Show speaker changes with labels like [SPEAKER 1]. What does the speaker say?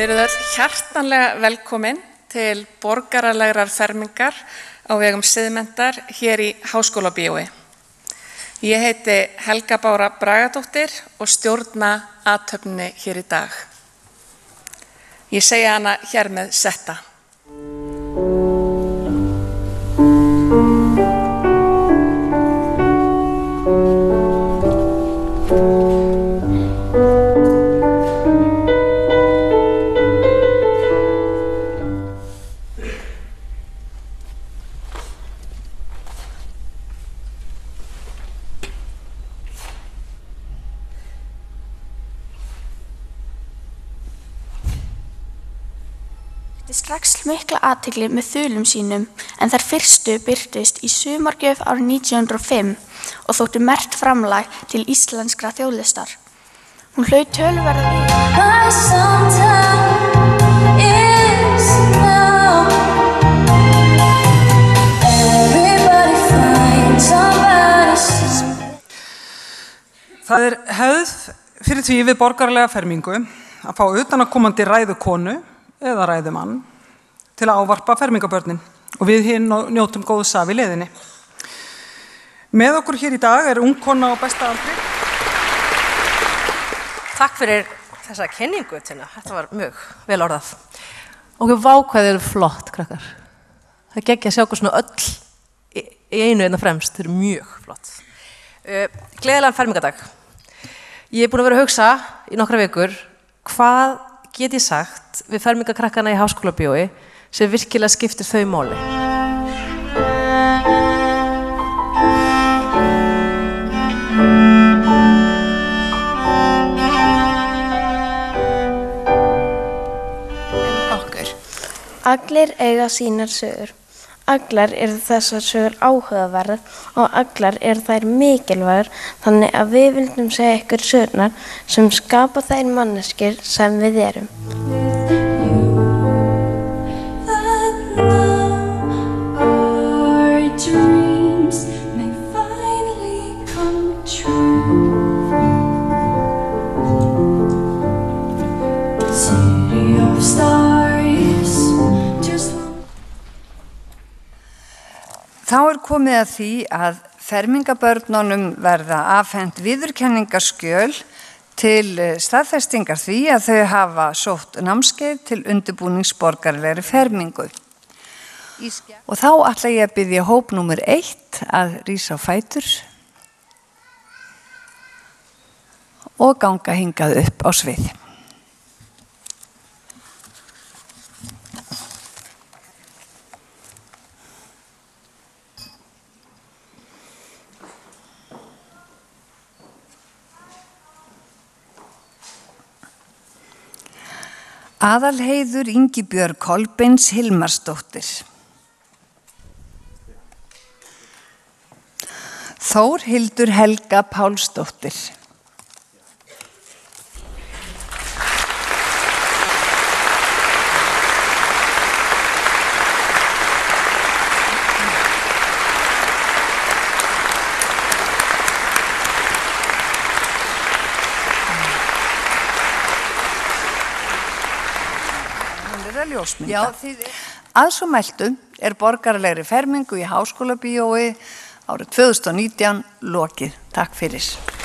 [SPEAKER 1] eruð öll hjartanlega velkomin til borgaralegrar fermingar á vegum siðmenntar hér í Háskólabíói. Ég heiti Helga Bára Bragadóttir og stjórna athöfninni hér í dag. Ég segi hana hér með setta.
[SPEAKER 2] Strax mikla athygli með þulum sínum en þær fyrstu birtust í sumargjöf árið 1905 og þóttu merkt framlag til íslenskra þjóðlistar. Hún hlaut töluverða
[SPEAKER 3] Það hefð fyrir því við borgaralega fermingu að fá utanaðkomandi ræðukonu eða ræðumann til að ávarpa fermingabörnin og við hinn njótum góðs af í leiðinni. Með okkur hér í dag ungkona á besta aldri.
[SPEAKER 4] Takk fyrir þessa kenningu, Tina. Þetta var mjög vel orðað. Og vákvæðið eru flott, krakkar. Það geggja að sjá okkur svona öll í einu einna fremst. Þau eru mjög flott. Gleðilegan fermingadag. Ég búin að vera að hugsa í nokkra vikur hvað get ég sagt við fermingakrakkana í Háskólabíói sem virkilega skiptir þau máli.
[SPEAKER 2] okkur. Allir eiga sínar sögur. Allar eru þessar sögur áhugaverðar og allar eru þær mikilvægar þannig að við vildum segja ykkur sögurnar sem skapa þær manneskjur sem við erum.
[SPEAKER 5] Þá komið að því að fermingabörnunum verða afhent viðurkenningarskjöl til staðfestingar því að þau hafa sótt námskeið til undirbúnings borgaralegri fermingu. Og þá ætla ég að biðja hóp númer 1 að rísa á fætur og ganga hingað upp á svið. Aðalheiður Ingibjörg Kolbeins Hilmarsdóttir. Þórhildur Helga Pálsdóttir. Já, að svo mæltu borgaralegri fermingu í Háskólabíói árið 2019 lokið. Takk fyrir.